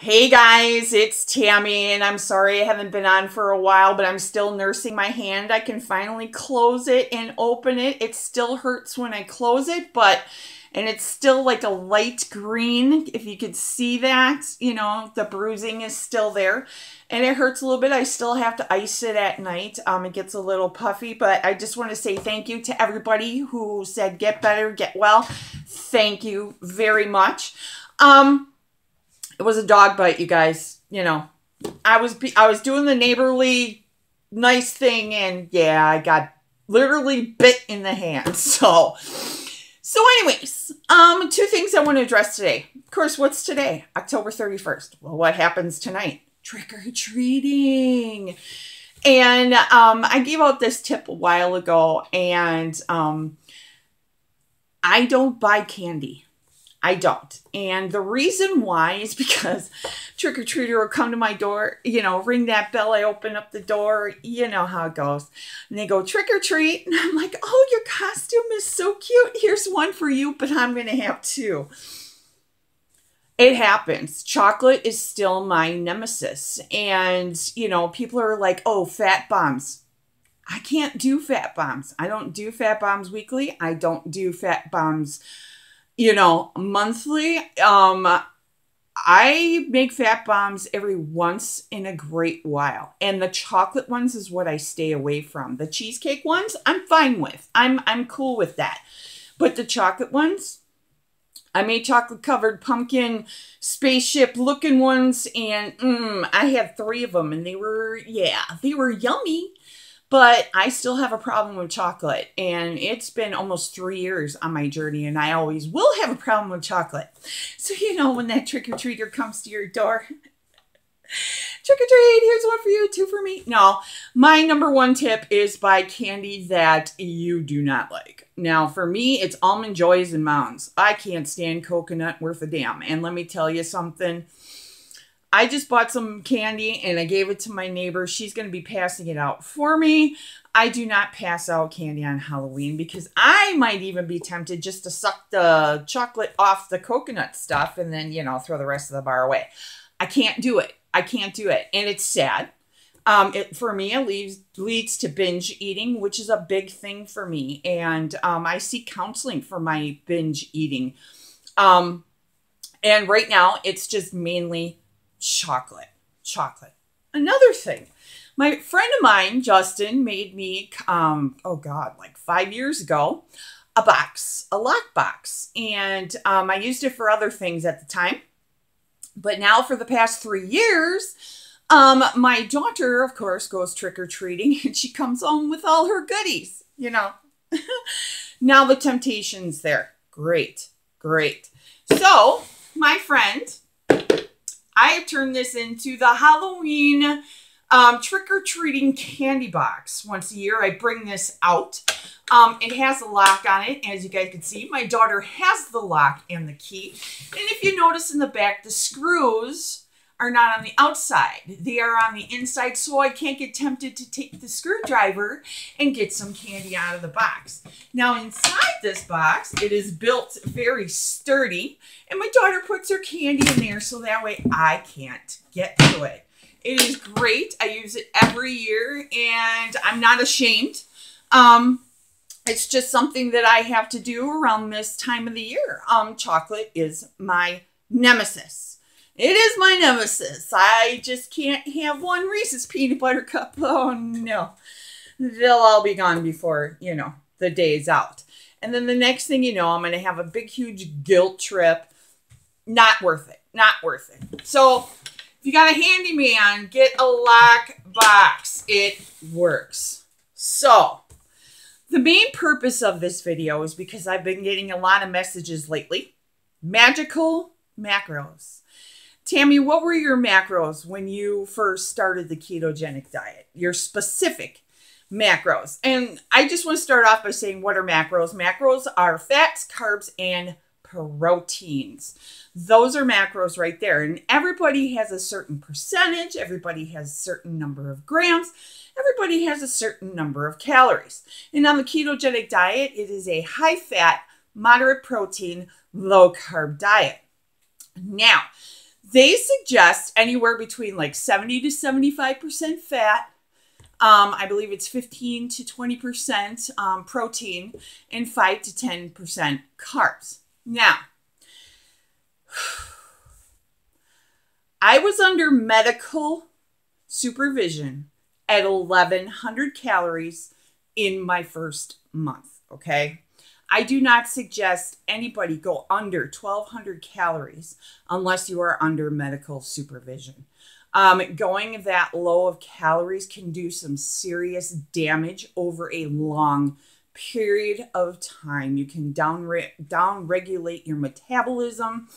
Hey guys, it's Tammy, and I'm sorry I haven't been on for a while, but I'm still nursing my hand. I can finally close it and open it. It still hurts when I close it, and it's still like a light green. If you could see that, the bruising is still there, and it hurts a little bit. I still have to ice it at night. It gets a little puffy, but I just want to say thank you to everybody who said get better, get well. Thank you very much. It was a dog bite, you guys. I was doing the neighborly nice thing, and yeah, I got literally bit in the hand. So anyways, two things I want to address today. Of course, what's today? October 31st. Well, what happens tonight? Trick-or-treating. And I gave out this tip a while ago, and I don't buy candy. I don't. And the reason why is because trick-or-treater will come to my door, ring that bell. I open up the door. You know how it goes. And they go, trick-or-treat. And I'm like, oh, your costume is so cute. Here's one for you, but I'm going to have two. It happens. Chocolate is still my nemesis. And, people are like, oh, fat bombs. I can't do fat bombs. I don't do fat bombs weekly. I don't do fat bombs monthly. I make fat bombs every once in a great while. And the chocolate ones is what I stay away from. The cheesecake ones, I'm fine with. I'm cool with that. But the chocolate ones, I made chocolate covered pumpkin spaceship looking ones, and I had 3 of them, and they were yummy. But I still have a problem with chocolate, and it's been almost 3 years on my journey, and I always will have a problem with chocolate. So, when that trick-or-treater comes to your door, trick-or-treat, here's one for you, 2 for me. No, my number 1 tip is buy candy that you do not like. Now, for me, it's Almond Joys and Mounds. I can't stand coconut worth a damn. And let me tell you something. I just bought some candy and I gave it to my neighbor. She's going to be passing it out for me. I do not pass out candy on Halloween because I might even be tempted just to suck the chocolate off the coconut stuff and then, throw the rest of the bar away. I can't do it. I can't do it. And it's sad. For me, it leads to binge eating, which is a big thing for me. And I seek counseling for my binge eating. And right now, it's just mainly chocolate. Another thing, my friend of mine, Justin, made me, like 5 years ago, a lockbox. And I used it for other things at the time. But now for the past 3 years, my daughter, of course, goes trick-or-treating, and she comes home with all her goodies, Now the temptation's there. Great. So, my friend, I have turned this into the Halloween trick-or-treating candy box. Once a year, I bring this out. It has a lock on it. As you guys can see, my daughter has the lock and the key. And if you notice in the back, the screws are not on the outside. They are on the inside, so I can't get tempted to take the screwdriver and get some candy out of the box. Now, inside this box, it is built very sturdy, and my daughter puts her candy in there so that way I can't get to it. It is great. I use it every year, and I'm not ashamed. It's just something that I have to do around this time of the year. Chocolate is my nemesis. It is my nemesis. I just can't have one Reese's peanut butter cup. Oh, no. They'll all be gone before, the day's out. And then the next thing you know, I'm going to have a big, huge guilt trip. Not worth it. Not worth it. So, if you got a handyman, get a lock box. It works. So, the main purpose of this video is because I've been getting a lot of messages lately. Magical macros. Tammy, what were your macros when you first started the ketogenic diet? Your specific macros. And I just want to start off by saying, what are macros? Macros are fats, carbs, and proteins. Those are macros right there. And everybody has a certain percentage. Everybody has a certain number of grams. Everybody has a certain number of calories. And on the ketogenic diet, it is a high fat, moderate protein, low carb diet. Now, They suggest anywhere between like 70 to 75% fat. I believe it's 15 to 20% protein and 5 to 10% carbs. Now, I was under medical supervision at 1,100 calories in my first month, okay? I do not suggest anybody go under 1,200 calories unless you are under medical supervision. Going that low of calories can do some serious damage over a long period of time. You can down-regulate your metabolism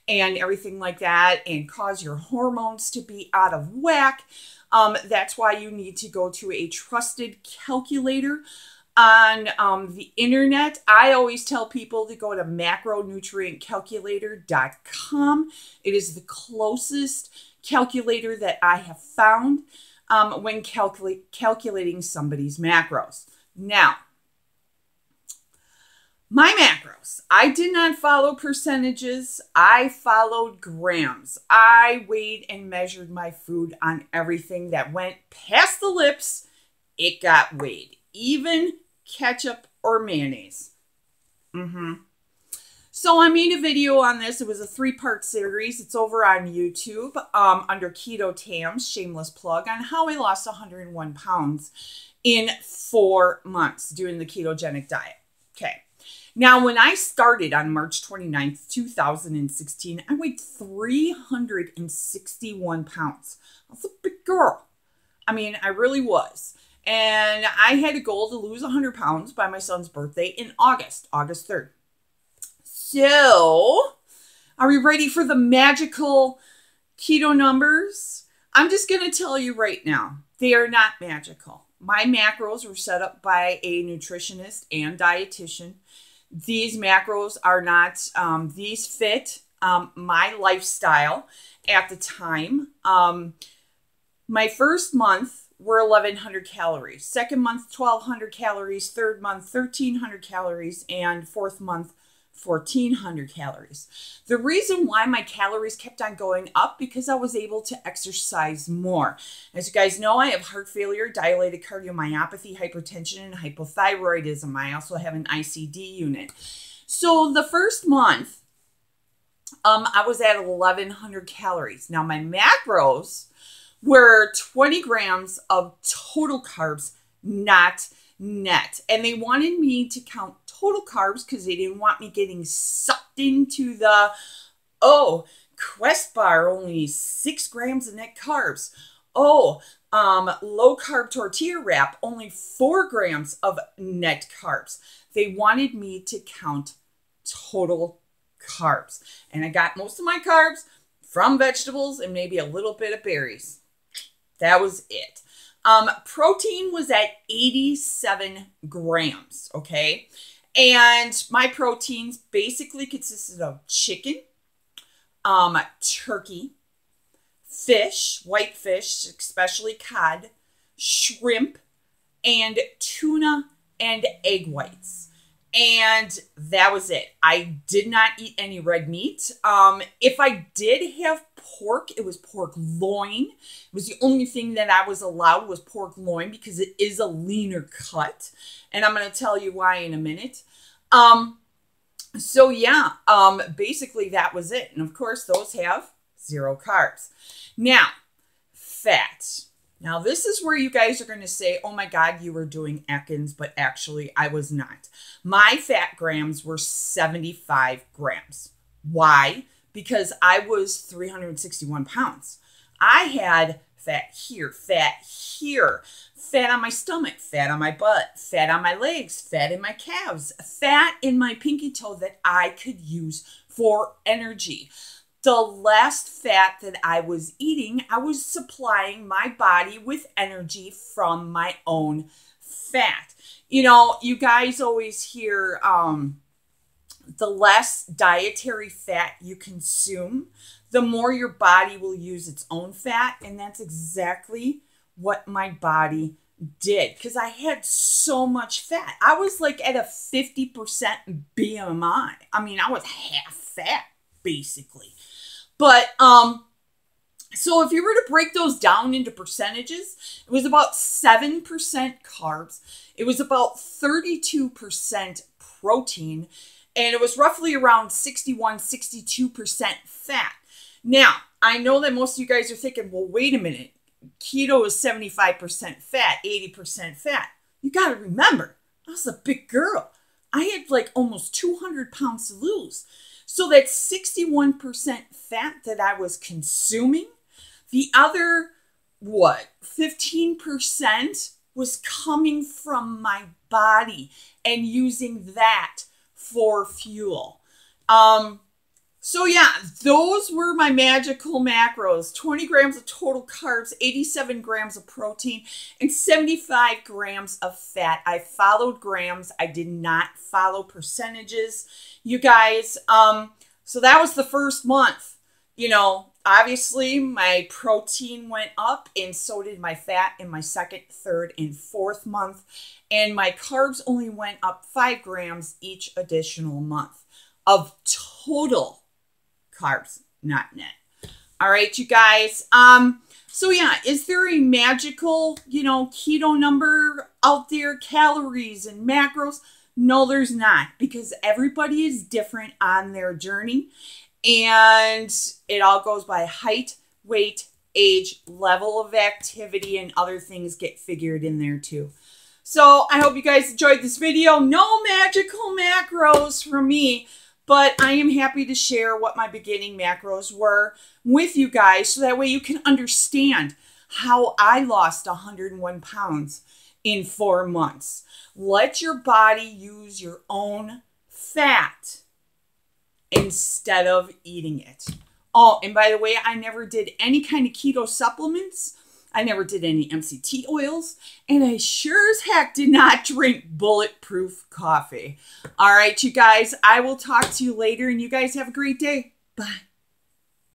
and everything like that and cause your hormones to be out of whack. That's why you need to go to a trusted calculator on the internet. I always tell people to go to macronutrientcalculator.com. It is the closest calculator that I have found when calculating somebody's macros. Now, my macros, I did not follow percentages. I followed grams. I weighed and measured my food on everything that went past the lips. It got weighed, even ketchup or mayonnaise. So I made a video on this. It was a 3-part series. It's over on YouTube under Keto Tams, shameless plug, on how I lost 101 pounds in 4 months doing the ketogenic diet. Okay. Now, when I started on March 29th, 2016, I weighed 361 pounds. I was a big girl. I mean, I really was. And I had a goal to lose 100 pounds by my son's birthday in August 3rd. So, are we ready for the magical keto numbers? I'm just going to tell you right now, they are not magical. My macros were set up by a nutritionist and dietitian. These macros are not, these fit my lifestyle at the time. My first month were 1,100 calories. Second month, 1,200 calories. Third month, 1,300 calories. And fourth month, 1,400 calories. The reason why my calories kept on going up because I was able to exercise more. As you guys know, I have heart failure, dilated cardiomyopathy, hypertension, and hypothyroidism. I also have an ICD unit. So the first month, I was at 1,100 calories. Now my macros were 20 grams of total carbs, not net. And they wanted me to count total carbs because they didn't want me getting sucked into the, oh, Quest bar, only 6 grams of net carbs. Oh, low carb tortilla wrap, only 4 grams of net carbs. They wanted me to count total carbs. And I got most of my carbs from vegetables and maybe a little bit of berries. That was it. Protein was at 87 grams, okay? And my proteins basically consisted of chicken, turkey, fish, white fish, especially cod, shrimp, and tuna and egg whites. And that was it. I did not eat any red meat. If I did have pork, it was pork loin. It was the only thing that I was allowed was pork loin because it is a leaner cut. And I'm going to tell you why in a minute. So yeah, basically that was it. And of course, those have 0 carbs. Now, fat. Now, this is where you guys are going to say, oh my God, you were doing Atkins, but actually I was not. My fat grams were 75 grams. Why? Because I was 361 pounds. I had fat here, fat on my stomach, fat on my butt, fat on my legs, fat in my calves, fat in my pinky toe that I could use for energy. The less fat that I was eating, I was supplying my body with energy from my own fat. You know, you guys always hear the less dietary fat you consume, the more your body will use its own fat. And that's exactly what my body did because I had so much fat. I was like at a 50% BMI. I mean, I was half fat, basically. But, so if you were to break those down into percentages, it was about 7% carbs. It was about 32% protein, and it was roughly around 62% fat. Now, I know that most of you guys are thinking, well, wait a minute. Keto is 75% fat, 80% fat. You got to remember, I was a big girl. I had like almost 200 pounds to lose. So that 61% fat that I was consuming, the other, 15% was coming from my body and using that for fuel. So yeah, those were my magical macros. 20 grams of total carbs, 87 grams of protein, and 75 grams of fat. I followed grams. I did not follow percentages, you guys. So that was the first month. You know, obviously my protein went up and so did my fat in my second, third, and fourth month. And my carbs only went up 5 grams each additional month of total carbs, not net. All right, you guys. So yeah, is there a magical, keto number out there, calories and macros? No, there's not, because everybody is different on their journey, and it all goes by height, weight, age, level of activity, and other things get figured in there too. So I hope you guys enjoyed this video. No magical macros from me, but I am happy to share what my beginning macros were with you guys, so that way you can understand how I lost 101 pounds in 4 months. Let your body use your own fat instead of eating it. Oh, and by the way, I never did any kind of keto supplements. I never did any MCT oils. And I sure as heck did not drink bulletproof coffee. All right, you guys, I will talk to you later, and you guys have a great day. Bye.